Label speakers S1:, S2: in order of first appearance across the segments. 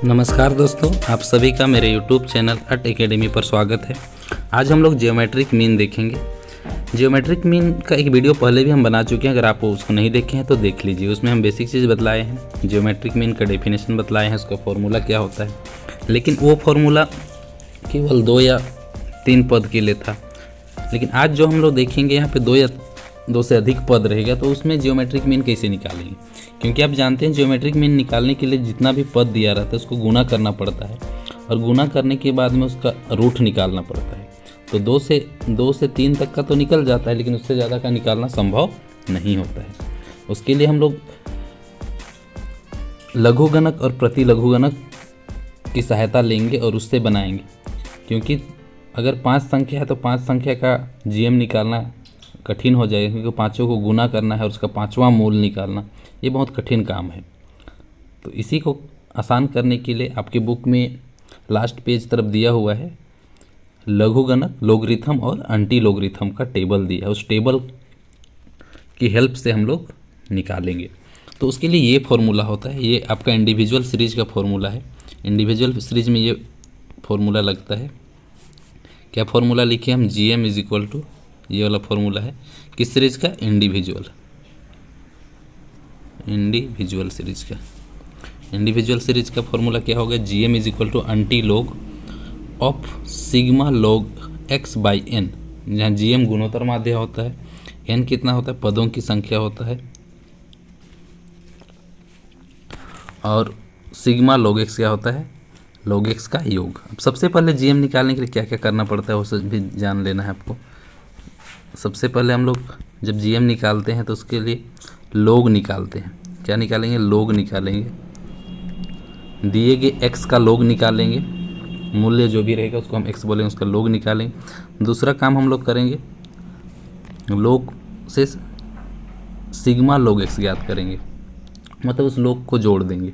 S1: नमस्कार दोस्तों, आप सभी का मेरे YouTube चैनल अट एकेडमी पर स्वागत है। आज हम लोग जियोमेट्रिक मीन देखेंगे। जियोमेट्रिक मीन का एक वीडियो पहले भी हम बना चुके हैं, अगर आप उसको नहीं देखे हैं तो देख लीजिए। उसमें हम बेसिक चीज़ बतलाए हैं, जियोमेट्रिक मीन का डेफिनेशन बतलाए हैं, उसका फॉर्मूला क्या होता है। लेकिन वो फॉर्मूला केवल 2 या 3 पद के लिए था। लेकिन आज जो हम लोग देखेंगे यहाँ पे 2 या 2 से अधिक पद रहेगा, तो उसमें जियोमेट्रिक मीन कैसे निकालेंगे। क्योंकि आप जानते हैं जियोमेट्रिक मीन निकालने के लिए जितना भी पद दिया रहता है उसको गुना करना पड़ता है, और गुना करने के बाद में उसका रूट निकालना पड़ता है। तो 2 से 3 तक का तो निकल जाता है, लेकिन उससे ज़्यादा का निकालना संभव नहीं होता है। उसके लिए हम लोग लघुगणक और प्रतिलघुगणक की सहायता लेंगे और उससे बनाएंगे। क्योंकि अगर 5 संख्या है तो 5 संख्या का जीएम निकालना कठिन हो जाएगा, क्योंकि पाँचों को गुना करना है और उसका 5वां मूल निकालना, ये बहुत कठिन काम है। तो इसी को आसान करने के लिए आपके बुक में लास्ट पेज तरफ दिया हुआ है लघुगणक, लोगरिथम और एंटी लोगरिथम का टेबल दिया है। उस टेबल की हेल्प से हम लोग निकालेंगे। तो उसके लिए ये फॉर्मूला होता है, ये आपका इंडिविजुअल सीरीज का फॉर्मूला है। इंडिविजुअल सीरीज में ये फॉर्मूला लगता है। क्या फॉर्मूला लिखे हम, जीएम इज इक्वल टू, ये वाला फॉर्मूला है किस सीरीज का, इंडिविजुअल सीरीज का। इंडिविजुअल सीरीज का फॉर्मूला क्या होगा, GM is equal to anti log of sigma log x by n, जहाँ जीएम गुणोत्तर माध्य होता है, एन कितना होता है, पदों की संख्या होता है, और सिग्मा लॉग एक्स क्या होता है, लॉग एक्स का योग। अब सबसे पहले जीएम निकालने के लिए क्या क्या करना पड़ता है वो सब भी जान लेना है आपको। सबसे पहले हम लोग जब जीएम निकालते हैं तो उसके लिए लॉग निकालते हैं। क्या निकालेंगे, लॉग निकालेंगे, दिए गए एक्स का लॉग निकालेंगे, मूल्य जो भी रहेगा उसको हम एक्स बोलेंगे, उसका लॉग निकालेंगे। दूसरा काम हम लोग करेंगे, लॉग से सिग्मा लॉग एक्स ज्ञात करेंगे, मतलब उस लॉग को जोड़ देंगे।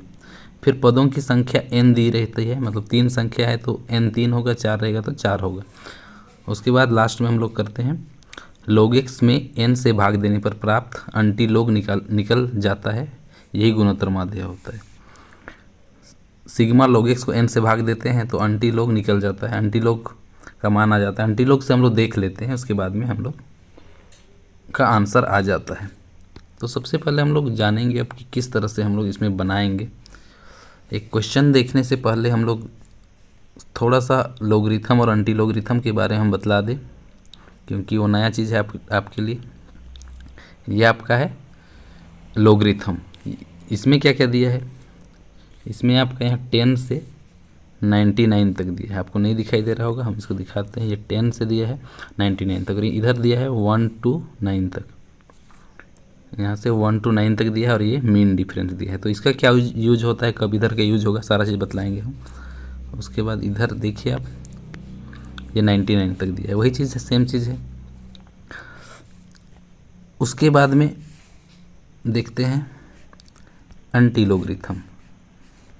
S1: फिर पदों की संख्या n दी रहती है, मतलब 3 संख्या है तो n 3 होगा, 4 रहेगा तो 4 होगा। उसके बाद लास्ट में हम लोग करते हैं log x में n से भाग देने पर प्राप्त एंटी लॉग निकल जाता है, यही गुणोत्तर माध्य होता है। सिग्मा log x को n से भाग देते हैं तो एंटी लॉग निकल जाता है, एंटी लॉग का मान आ जाता है। एंटी लॉग से हम लोग देख लेते हैं, उसके बाद में हम लोग का आंसर आ जाता है। तो सबसे पहले हम लोग जानेंगे अब कि किस तरह से हम लोग इसमें बनाएंगे। एक क्वेश्चन देखने से पहले हम लोग थोड़ा सा लोगरिथम और एंटी लोगरिथम के बारे में हम बतला दें, क्योंकि वो नया चीज़ है आपके लिए। ये आपका है लोगरिथम। इसमें क्या क्या दिया है, इसमें आपका यहाँ 10 से 99 तक दिया है, आपको नहीं दिखाई दे रहा होगा, हम इसको दिखाते हैं। ये 10 से दिया है 99 तक, और इधर दिया है 1 to 9 तक, यहाँ से 1 to 9 तक दिया है, और ये मीन डिफरेंस दिया है। तो इसका क्या यूज होता है, कब इधर का यूज होगा, सारा चीज़ बतलाएंगे हम। उसके बाद इधर देखिए आप, ये 99 तक दिया है, वही चीज़ है, सेम चीज़ है। उसके बाद में देखते हैं एंटी लोगरिथम।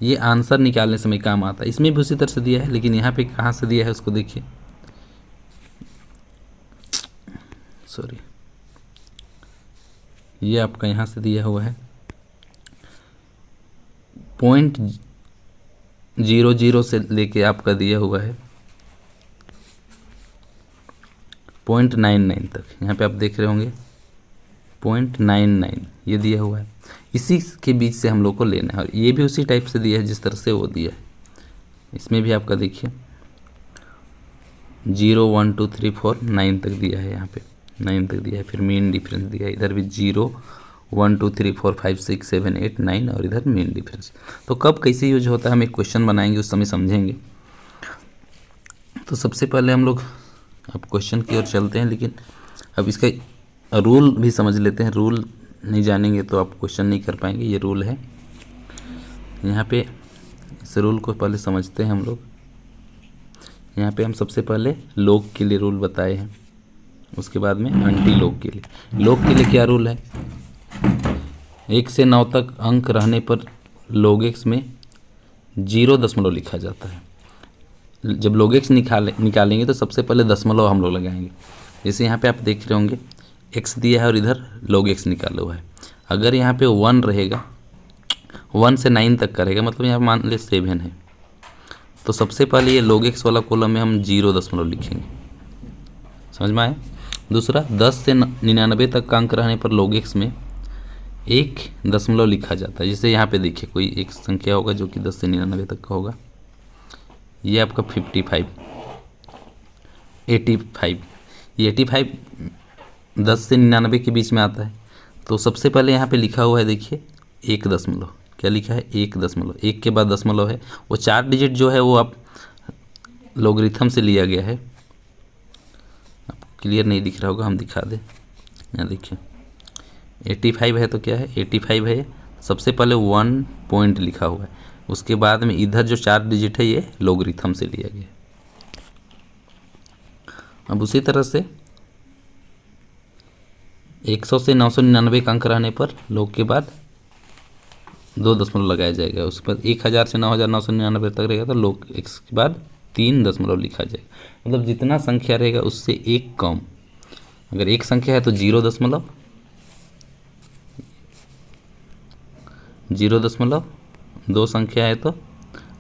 S1: ये आंसर निकालने समय काम आता है, इसमें भी उसी तरह से दिया है, लेकिन यहाँ पे कहाँ से दिया है उसको देखिए, सॉरी, ये आपका यहाँ से दिया हुआ है 0.00 से लेके आपका दिया हुआ है 0.99 तक। यहाँ पे आप देख रहे होंगे 0.99 ये दिया हुआ है, इसी के बीच से हम लोग को लेना है। और ये भी उसी टाइप से दिया है जिस तरह से वो दिया है। इसमें भी आपका देखिए 0 1 2 3 4 9 तक दिया है, यहाँ पे 9 तक दिया है। फिर मीन डिफरेंस दिया है, इधर भी 0 1 2 3 4 5 6 7 8 9, और इधर मीन डिफरेंस। तो कब कैसे यूज होता है हम एक क्वेश्चन बनाएंगे, उस समय समझेंगे। तो सबसे पहले हम लोग अब क्वेश्चन की ओर चलते हैं, लेकिन अब इसका रूल भी समझ लेते हैं। रूल नहीं जानेंगे तो आप क्वेश्चन नहीं कर पाएंगे। ये रूल है, यहाँ पे इस रूल को पहले समझते हैं हम लोग। यहाँ पे हम सबसे पहले लॉग के लिए रूल बताए हैं, उसके बाद में एंटी लॉग के लिए। लॉग के लिए क्या रूल है, 1 से 9 तक अंक रहने पर log x में 0 लिखा जाता है। जब log x निकालेंगे तो सबसे पहले दशमलव हम लोग लगाएंगे। जैसे यहाँ पे आप देख रहे होंगे x दिया है और इधर log x निकाला हुआ है। अगर यहाँ पे 1 रहेगा, 1 से 9 तक करेगा, मतलब यहाँ मान ले 7 है, तो सबसे पहले ये log x वाला कॉलम में हम 0 लिखेंगे, समझ में आया। दूसरा 10 से 99 तक का अंक रहने पर log x में 1 लिखा जाता है। जैसे यहाँ पे देखिए कोई एक संख्या होगा जो कि 10 से 99 तक का होगा, ये आपका 55, 85, ये 85 10 से 99 के बीच में आता है। तो सबसे पहले यहाँ पे लिखा हुआ है देखिए 1 क्या लिखा है 1 एक के बाद दशमलव है, वो 4 डिजिट जो है वो आप लोगरिथम से लिया गया है। आप क्लियर नहीं दिख रहा होगा, हम दिखा दें, यहाँ देखिए 85 है तो क्या है 85 है, सबसे पहले 1 पॉइंट लिखा हुआ है, उसके बाद में इधर जो 4 डिजिट है ये लोगरिथम से लिया गया है। अब उसी तरह से 100 से 999 का अंक रहने पर log के बाद 2 लगाया जाएगा, उसके बाद 1000 से 9999 तक रहेगा तो log x के बाद 3 लिखा जाएगा। मतलब जितना संख्या रहेगा उससे एक कम, अगर एक संख्या है तो 0 दो संख्या है तो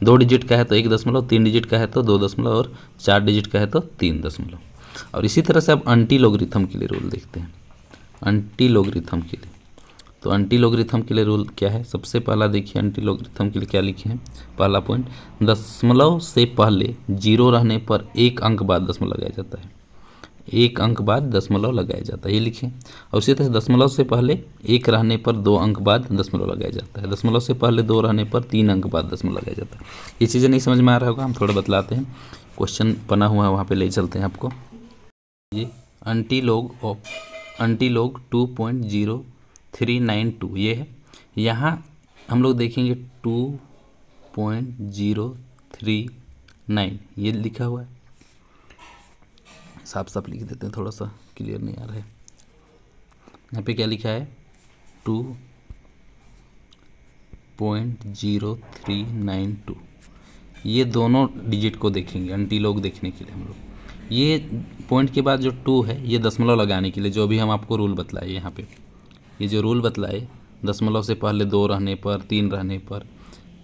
S1: 2 डिजिट का है तो 1 3 डिजिट का है तो 2 और 4 डिजिट का है तो 3 और इसी तरह से अब अंटी लोगरिथम के लिए रूल देखते हैं। अंटी लोगरिथम के लिए, तो अंटी लोगरिथम के लिए रूल क्या है, सबसे पहला देखिए अंटी लोगरिथम के लिए क्या लिखे हैं। पहला पॉइंट, दशमलव से पहले 0 रहने पर 1 अंक बाद दशमलव लगाया जाता है, 1 अंक बाद दशमलव लगाया जाता है, ये लिखें। और उसी तरह दशमलव से पहले 1 रहने पर 2 अंक बाद दशमलव लगाया जाता है, दशमलव से पहले 2 रहने पर 3 अंक बाद दशमलव लगाया जाता है। ये चीज़ें नहीं समझ में आ रहा होगा, हम थोड़ा बतलाते हैं, क्वेश्चन बना हुआ है वहाँ पे ले चलते हैं आपको। ये अंटी लोग 2.0392 ये है, यहाँ हम लोग देखेंगे 2.039 ये लिखा हुआ है, साफ साफ लिख देते हैं, थोड़ा सा क्लियर नहीं आ रहा है। यहाँ पे क्या लिखा है 2.0392, ये दोनों डिजिट को देखेंगे अंटी लोग देखने के लिए हम लोग। ये पॉइंट के बाद जो 2 है ये दशमलव लगाने के लिए, जो भी हम आपको रूल बतलाए यहाँ पे, ये जो रूल बतलाए दशमलव से पहले 2 रहने पर 3 रहने पर,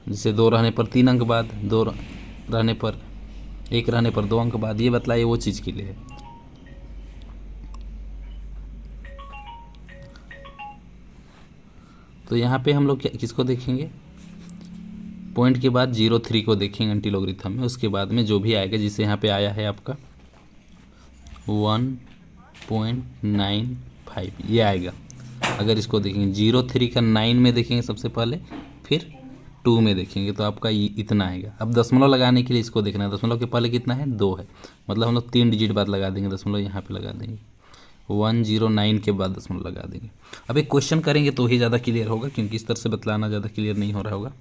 S1: जैसे 2 रहने पर 3 अंक बाद, 2 रहने पर 1 रहने पर 2 अंक बाद, ये बतलाए वो चीज़ के लिए है। तो यहाँ पे हम लोग किसको देखेंगे, पॉइंट के बाद 03 को देखेंगे अंटी लोगरिथम में, उसके बाद में जो भी आएगा, जिसे यहाँ पे आया है आपका 1.95 ये आएगा। अगर इसको देखेंगे 03 का 9 में देखेंगे सबसे पहले, फिर 2 में देखेंगे तो आपका इतना आएगा। अब दशमलव लगाने के लिए इसको देखना है, दशमलव के पहले कितना है 2 है, मतलब हम लोग 3 डिजिट बाद लगा देंगे दशमलव, यहाँ पे लगा देंगे 109 के बाद दशमलव लगा देंगे। अब एक क्वेश्चन करेंगे तो ही ज़्यादा क्लियर होगा, क्योंकि इस तरह से बतलाना ज़्यादा क्लियर नहीं हो रहा होगा।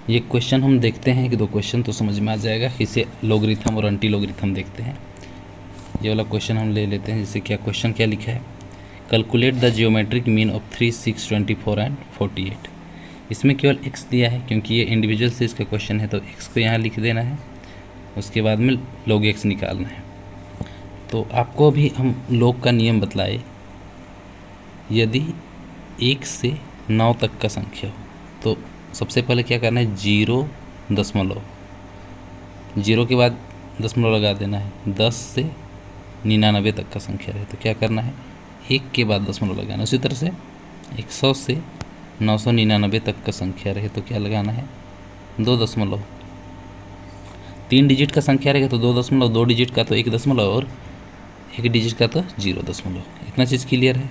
S1: ये क्वेश्चन हम देखते हैं कि 2 क्वेश्चन तो समझ में आ जाएगा, इसे लोगरिथम और अंटी लोगरिथम देखते हैं। ये वाला क्वेश्चन हम ले लेते हैं, जैसे क्या क्वेश्चन क्या लिखा है, calculate the geometric mean of 3, 6, 24 and 48। इसमें केवल x दिया है, क्योंकि ये इंडिविजुअल से इसका क्वेश्चन है तो x को यहाँ लिख देना है, उसके बाद में log x निकालना है। तो आपको अभी हम log का नियम बतलाए, यदि 1 से 9 तक का संख्या हो तो सबसे पहले क्या करना है 0 के बाद दशमलव लगा देना है। 10 से 99 तक का संख्या रहे तो क्या करना है 1 के बाद दशमलव लगाना है। उसी तरह से 100 से 999 तक का संख्या रहे तो क्या लगाना है 2 3 डिजिट का संख्या रहेगा तो 2 डिजिट का तो 1 और 1 डिजिट का तो 0। इतना चीज़ क्लियर है।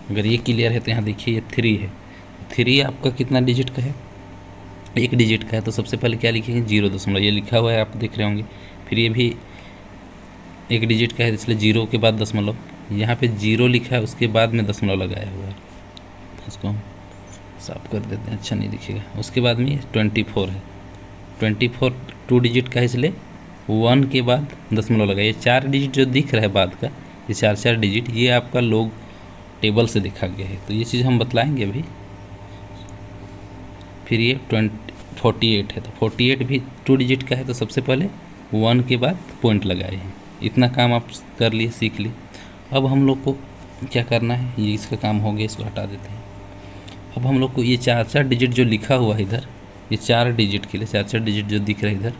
S1: अगर ये क्लियर है तो यहाँ देखिए ये 3 है, 3 आपका कितना डिजिट का है 1 डिजिट का है, तो सबसे पहले क्या लिखेंगे 0, ये लिखा हुआ है आप देख रहे होंगे। फिर ये भी 1 डिजिट का है इसलिए 0 के बाद दशमलव, यहाँ पे 0 लिखा है उसके बाद में दशमलव लगाया हुआ है, इसको हम साफ कर देते हैं, अच्छा नहीं दिखेगा। उसके बाद में 24 है, 24 2 डिजिट का है इसलिए 1 के बाद दशमलव लगाइए। ये 4 डिजिट जो दिख रहा है बाद का, ये 4 डिजिट ये आपका लोग टेबल से देखा गया है, तो ये चीज़ हम बतलाएंगे अभी। फिर ये 48 है तो 48 भी 2 डिजिट का है तो सबसे पहले 1 के बाद पॉइंट लगाए हैं। इतना काम आप कर लिए सीख लिए। अब हम लोग को क्या करना है, ये इसका काम हो गया, इसको हटा देते हैं। अब हम लोग को ये 4 डिजिट जो लिखा हुआ है इधर ये 4 डिजिट के लिए 4 डिजिट जो दिख रहा है इधर,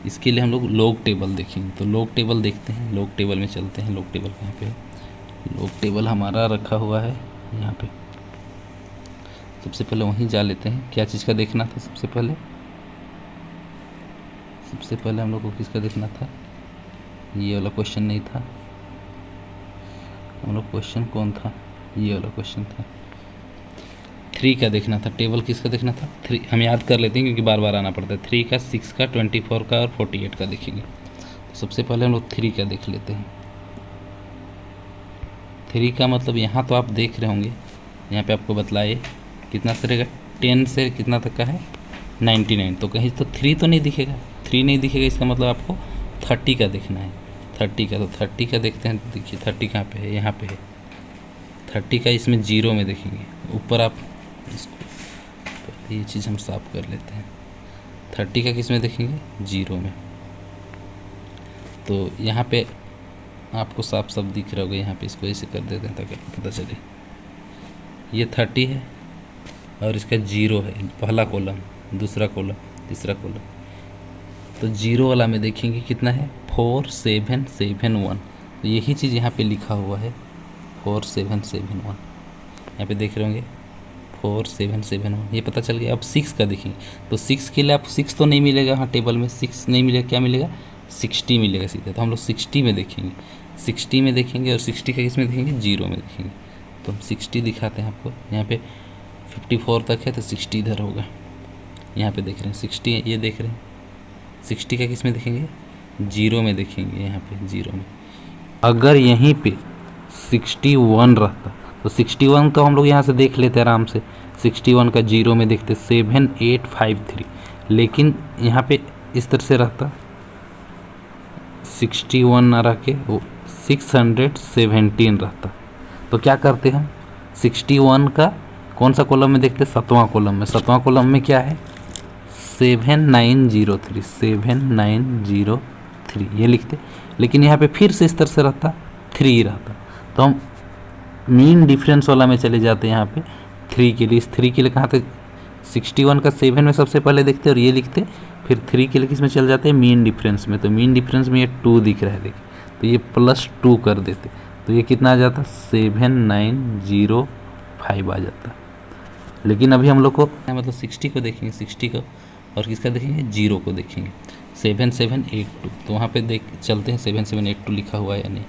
S1: इसके लिए हम लोग लॉग टेबल देखेंगे। तो लॉग टेबल देखते हैं, लॉग टेबल में चलते हैं। लॉग टेबल कहाँ पे है? लॉग टेबल हमारा रखा हुआ है यहाँ पे। सबसे पहले वहीं जा लेते हैं। क्या चीज़ का देखना था सबसे पहले? सबसे पहले हम लोग को किसका देखना था? ये वाला क्वेश्चन नहीं था, हम लोग क्वेश्चन कौन था? ये वाला क्वेश्चन था। 3 का देखना था। टेबल किसका देखना था? 3 हम याद कर लेते हैं क्योंकि बार बार आना पड़ता है। 3 का, 6 का, 24 का और 48 का देखेंगे। तो सबसे पहले हम लोग 3 का देख लेते हैं। 3 का मतलब यहाँ तो आप देख रहे होंगे, यहाँ पे आपको बतलाए कितना से रहेगा, 10 से कितना तक का है? 99। तो कहीं तो 3 तो नहीं दिखेगा, 3 नहीं दिखेगा, इसका मतलब आपको 30 का देखना है। 30 का, तो 30 का देखते हैं। देखिए 30 कहाँ पे है? यहाँ पे है 30 का। इसमें जीरो में देखेंगे ऊपर आप इसको, ये चीज़ हम साफ कर लेते हैं। 30 का किस में देखेंगे? जीरो में। तो यहाँ पे आपको साफ साफ दिख रहा होगा, यहाँ पे इसको ऐसे कर देते हैं ताकि आपको पता चले। ये 30 है और इसका जीरो है, पहला कॉलम, दूसरा कॉलम, तीसरा कॉलम। तो जीरो वाला में देखेंगे कितना है? 4771। तो यही चीज़ यहाँ पे लिखा हुआ है 4771। यहाँ पे देख रहे होंगे 4771, ये पता चल गया। अब 6 का देखेंगे। तो 6 के लिए आप 6 तो नहीं मिलेगा, हाँ टेबल में 6 नहीं मिलेगा, क्या मिलेगा? 60 मिलेगा सीधे। तो हम लोग 60 में देखेंगे, 60 में देखेंगे। और 60 का किस में देखेंगे? जीरो में देखेंगे। तो हम 60 दिखाते हैं आपको। यहाँ पे 54 तक है तो 60 इधर होगा। यहाँ पे देख रहे हैं 60, ये देख रहे हैं 60 का किस में देखेंगे? जीरो में देखेंगे। यहाँ पे जीरो में। अगर यहीं पे 61 रहता तो 61 तो हम लोग यहाँ से देख लेते आराम से। 61 का जीरो में देखते 7853, लेकिन यहाँ पे इस तरह से रहता 61 ना रह के वो 617 रहता। तो क्या करते हम? 61 का कौन सा कॉलम में देखते? 7वां कॉलम में। 7वां कॉलम में क्या है? 7903, 7903 ये लिखते। लेकिन यहाँ पे फिर से इस तरह से रहता 3 रहता। तो हम मीन डिफरेंस वाला में चले जाते हैं यहाँ पे 3 के लिए। इस 3 के लिए कहाँ तक? 61 का 7 में सबसे पहले देखते और ये लिखते, फिर 3 के लिए किस में चल जाते हैं? मीन डिफरेंस में। तो मीन डिफरेंस में ये 2 दिख रहा है, देखिए। तो ये +2 कर देते, तो ये कितना आ जाता? 7905 आ जाता। लेकिन अभी हम लोग को मतलब 60 को देखेंगे, 60 को, और किसका देखेंगे? जीरो को देखेंगे 7782। तो वहाँ पे देख चलते हैं 7782 लिखा हुआ है या नहीं।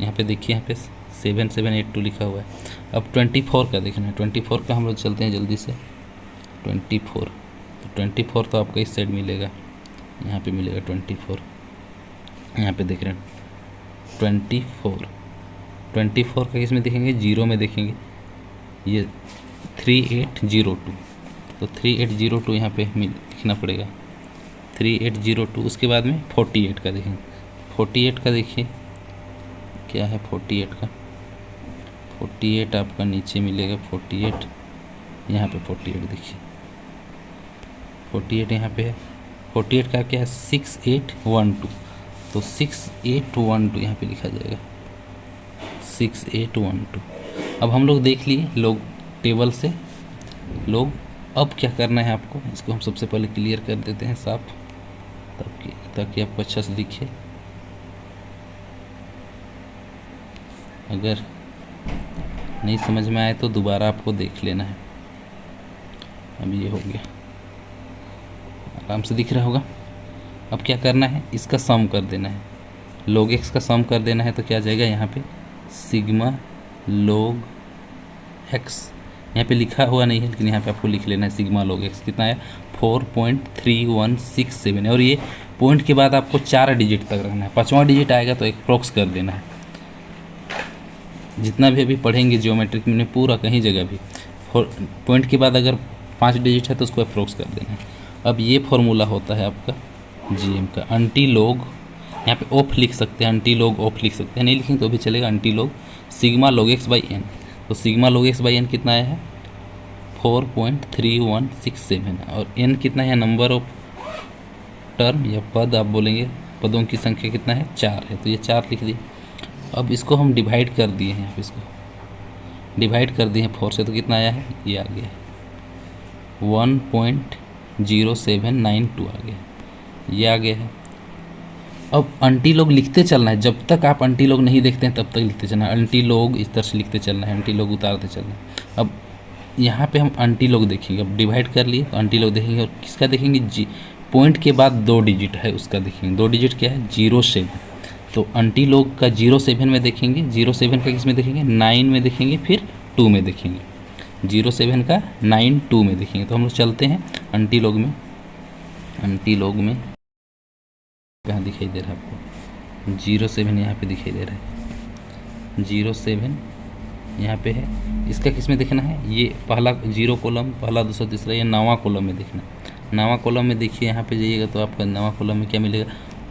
S1: यहाँ पे देखिए, यहाँ पे 7782 लिखा हुआ है। अब 24 का देखना है। 24 का हम लोग चलते हैं जल्दी से। 24, तो 24 तो आपको इस साइड मिलेगा, यहाँ पे मिलेगा 24। यहाँ पे देख रहे हैं 24 का किसमें देखेंगे? जीरो में देखेंगे। ये 3802, तो 3802 यहाँ पे लिखना पड़ेगा 3802। उसके बाद में 48 का देखेंगे। 48 का देखिए क्या है? 48 का 48 आपका नीचे मिलेगा। 48 यहाँ पे 48 देखिए, 48 यहाँ पे है। 48 का क्या है? 6812। तो 6812 यहाँ पे लिखा जाएगा 6812। अब हम लोग देख लिए लोग टेबल से लोग। अब क्या करना है आपको? इसको हम सबसे पहले क्लियर कर देते हैं साफ, ताकि आपको अच्छा से दिखे। अगर नहीं समझ में आए तो दोबारा आपको देख लेना है। अब ये हो गया, आराम से दिख रहा होगा। अब क्या करना है? इसका सम कर देना है। log x का सम कर देना है। तो क्या आ जाएगा यहाँ पे? सिग्मा log x, यहाँ पे लिखा हुआ नहीं है लेकिन यहाँ पे आपको लिख लेना है सिग्मा log x कितना है? 4.3167 है। और ये पॉइंट के बाद आपको 4 डिजिट तक रखना है। 5वां डिजिट आएगा तो अप्रोक्स कर देना है। जितना भी अभी पढ़ेंगे ज्योमेट्रिक में पूरा कहीं जगह भी पॉइंट के बाद अगर 5 डिजिट है तो उसको अप्रोक्स कर देना है। अब ये फॉर्मूला होता है आपका जीएम का। अंटी लोग, यहाँ पे ऑफ लिख सकते हैं, अंटी लोग ऑफ लिख सकते हैं, नहीं लिखेंगे तो भी चलेगा। Antilog sigma log x by n. तो sigma log x by n कितना आया है? 4.3167। और एन कितना है? नंबर ऑफ टर्म या पद आप बोलेंगे, पदों की संख्या कितना है? 4 है। तो ये 4 लिख दिए। अब इसको हम डिवाइड कर दिए हैं, इसको डिवाइड कर दिए हैं 4 से, तो कितना आया है? ये आ गया 1.2 0792 आ गया, ये आ गया है। अब अंटी लोग लिखते चलना है, जब तक आप अंटी लोग नहीं देखते हैं तब तक लिखते चलना है। अंटी लोग इस तरह से लिखते चलना है, अंटी लोग उतारते चलना है। अब यहाँ पे हम अंटी लोग देखेंगे, अब डिवाइड कर लिए तो अंटी लोग देखेंगे, और किसका देखेंगे, जी पॉइंट के बाद 2 डिजिट है उसका देखेंगे। 2 डिजिट क्या है, 07। तो अंटी लोग का 07 में देखेंगे, 07 का किस में देखेंगे, 9 में देखेंगे, फिर 2 में देखेंगे। 07 का 9 2 में देखेंगे। तो हम लोग चलते हैं अंटी लोग में। अंटी लोग में कहाँ दिखाई दे रहा है आपको, 07 यहाँ पे दिखाई दे रहा है, 07 यहाँ पे है। इसका किस में देखना है, ये पहला 0 कॉलम, पहला दूसरा तीसरा, ये 9वां कॉलम में देखना है। 9वां कॉलम में देखिए, यहाँ पे जाइएगा तो आपका 9वां कॉलम में क्या मिलेगा,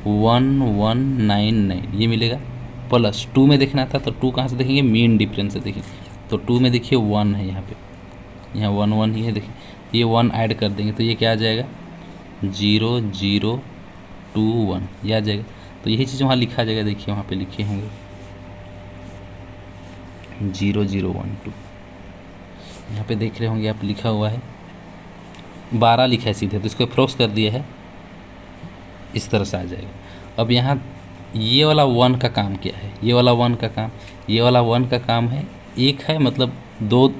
S1: 1199 ये मिलेगा। प्लस 2 में देखना था, तो 2 कहाँ से देखेंगे, मीन डिफरेंस से देखेंगे। तो 2 में देखिए 1 है, यहाँ पे यहाँ 1 1 ही है, देखिए ये 1 ऐड कर देंगे तो ये क्या आ जाएगा, 0021 ये आ जाएगा। तो यही चीज़ वहाँ लिखा जाएगा, देखिए वहाँ पे लिखे होंगे 0012, यहाँ पे देख रहे होंगे आप, लिखा हुआ है 12 लिखा है सीधे, तो इसको अप्रोक्स कर दिया है, इस तरह से आ जाएगा। अब यहाँ ये वाला 1 का काम क्या है, ये वाला 1 का काम, ये वाला 1 का काम है, एक है मतलब 2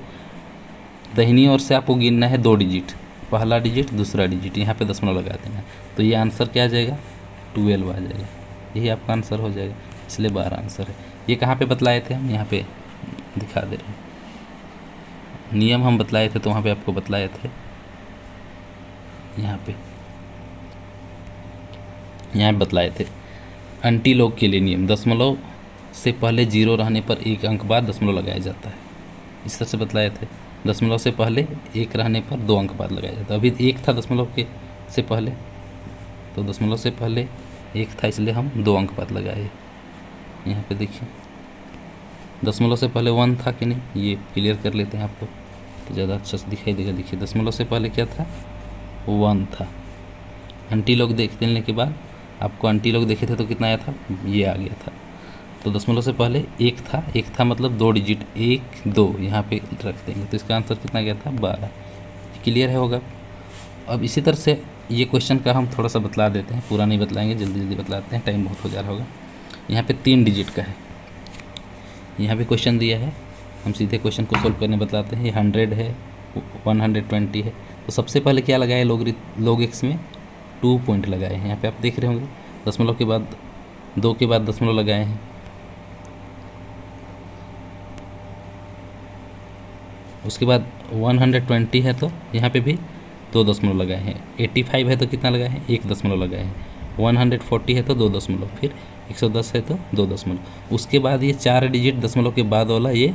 S1: दाहिनी ओर से आपको गिनना है 2 डिजिट, पहला डिजिट दूसरा डिजिट, यहाँ पे दशमलव लगा देना है। तो ये आंसर क्या आ जाएगा, 12 आ जाएगा, यही आपका आंसर हो जाएगा, इसलिए 12 आंसर है। ये कहाँ पे बतलाए थे हम, यहाँ पे दिखा दे रहे हैं, नियम हम बतलाए थे, तो वहाँ पे आपको बतलाए थे, यहाँ पे यहाँ बतलाए थे अंटी लोग के लिए नियम, दशमलव से पहले 0 रहने पर 1 अंक बाद दशमलव लगाया जाता है, इस तरह से बतलाए थे। दशमलव से पहले 1 रहने पर 2 अंक बाद लगाया जाता है। अभी 1 था दशमलव के से पहले, तो दशमलव से पहले 1 था, इसलिए हम 2 अंक बाद लगाए। यहाँ पे देखिए दशमलव से पहले 1 था कि नहीं, ये क्लियर कर लेते हैं आपको तो ज़्यादा अच्छा से दिखाई देगा। देखिए दशमलव से पहले क्या था, 1 था। अंटी लोग देख लेने के बाद आपको अंटी लोग देखे थे तो कितना आया था, ये आ गया था। तो दशमलव से पहले 1 था, 1 था मतलब 2 डिजिट, 1 2 यहाँ पे रख देंगे, तो इसका आंसर कितना गया था, 12। क्लियर है होगा। अब इसी तरह से ये क्वेश्चन का हम थोड़ा सा बतला देते हैं, पूरा नहीं बतलाएंगे, जल्दी जल्दी बतलाते हैं, टाइम बहुत हो जा रहा होगा। यहाँ पे 3 डिजिट का है, यहाँ पे क्वेश्चन दिया है, हम सीधे क्वेश्चन को सोल्व करने बतलाते हैं। ये 100 है, 120 है, तो सबसे पहले क्या लगाए, log x में 2 पॉइंट लगाए हैं। यहाँ पे आप देख रहे होंगे दशमलव के बाद 2 के बाद दशमलव लगाए हैं। उसके बाद 120 है तो यहाँ पे भी 2 दशमलव लगाए हैं। 85 है तो कितना लगाए हैं, 1 दशमलव लगाए हैं। 140 है तो 2 दशमलव, फिर 110 है तो 2 दशमलव। उसके बाद ये 4 डिजिट दशमलव के बाद वाला ये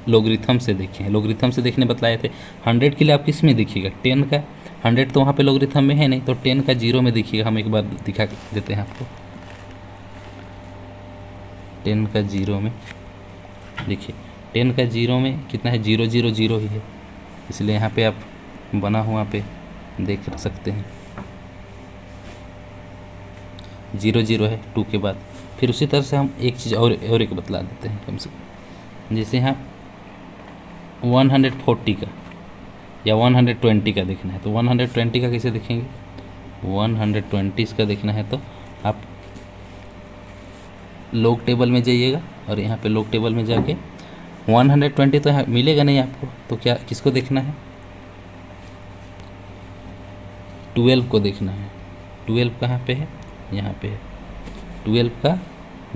S1: लोगरिथम से देखें, लोगरिथम से देखने बतलाए थे। 100 के लिए आप किस में देखिएगा, 10 का, 100 तो वहाँ पे लोगरिथम में है नहीं, तो 10 का 0 में देखिएगा। हम एक बार दिखा देते हैं आपको, 10 का 0 में देखिए, 10 का 0 में कितना है, 0 0 0 ही है, इसलिए यहाँ पे आप बना हुआ पे देख सकते हैं 0 0 है 2 के बाद। फिर उसी तरह से हम एक चीज़ और एक बतला देते हैं कम से कम, जैसे यहाँ 140 का या 120 का देखना है, तो 120 का कैसे देखेंगे, 120 का देखना है तो आप लॉग टेबल में जाइएगा, और यहाँ पे लॉग टेबल में जाके 120 तो यहाँ मिलेगा नहीं आपको, तो क्या किसको देखना है, 12 को देखना है। 12 कहाँ पे है, यहाँ पे है, 12 का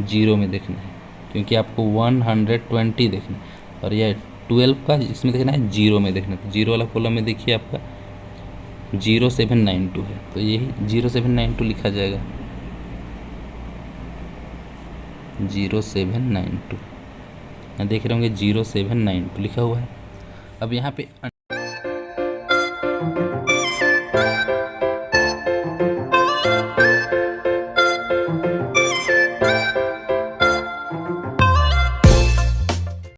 S1: 0 में देखना है, क्योंकि आपको 120 देखना है, और यह 12 का इसमें देखना है 0 में देखना है। तो 0 वाला कॉलम में देखिए आपका 0792 है, तो यही 0792 लिखा जाएगा, 0792 देख रहे होंगे 0792 लिखा हुआ है। अब यहाँ पे